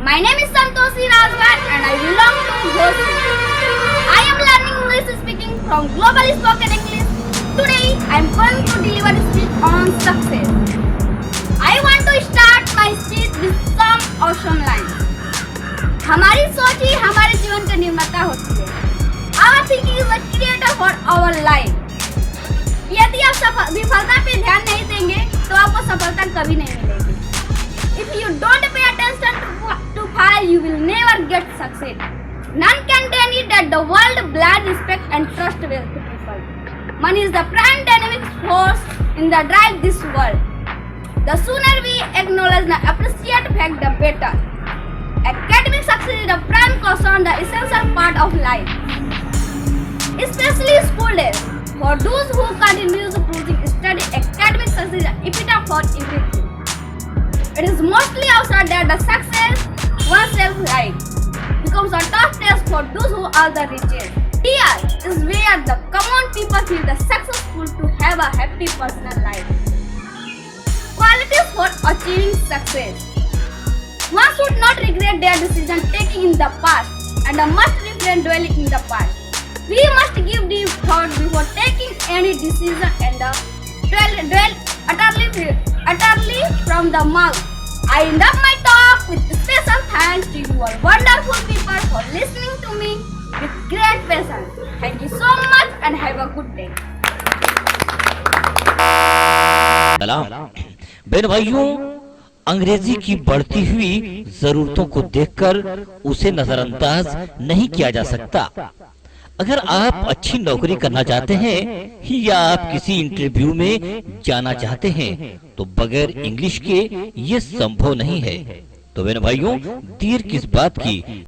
My name is Santoshi Rajwan and I belong to Ghosi. I am learning English speaking from Global Spoken English. Today I am going to deliver a speech on success. I want to start my speech with some awesome lines. हमारी सोच ही हमारे जीवन का निर्माता होती है. Our thinking is the creator for our life. यदि आप विफलता पे ध्यान नहीं देंगे तो आपको सफलता कभी नहीं मिलेगी. If you don't pay attention to fail, you will never get success. None can deny that the world blind respect and trust wealthy people. Money is the prime dynamic force in the drive this world. The sooner we acknowledge and appreciate fact, the better. Academic success is the prime concern, the essential part of life, especially school days. For those who continue to study, academic success is an epitome for everything. It is mostly outside that the success oneself right becomes a tough test for those who are the richest. Here is where the common people feel the successful to have a happy personal life. Qualities for achieving success. One should not regret their decision taking in the past and must refrain dwelling in the past. We must give deep thought before taking any decision and dwell utterly from the mouth. I end up my talk with special thanks to you all wonderful people for listening to me with great patience. Thank you so much and have a good day. बहन भाइयों, अंग्रेजी की बढ़ती हुई जरूरतों को देखकर उसे नजरअंदाज नहीं किया जा सकता. अगर आप अच्छी नौकरी करना चाहते हैं या आप किसी इंटरव्यू में जाना चाहते हैं तो बगैर इंग्लिश के ये संभव नहीं है. तो बहन भाइयों, देर किस बात की,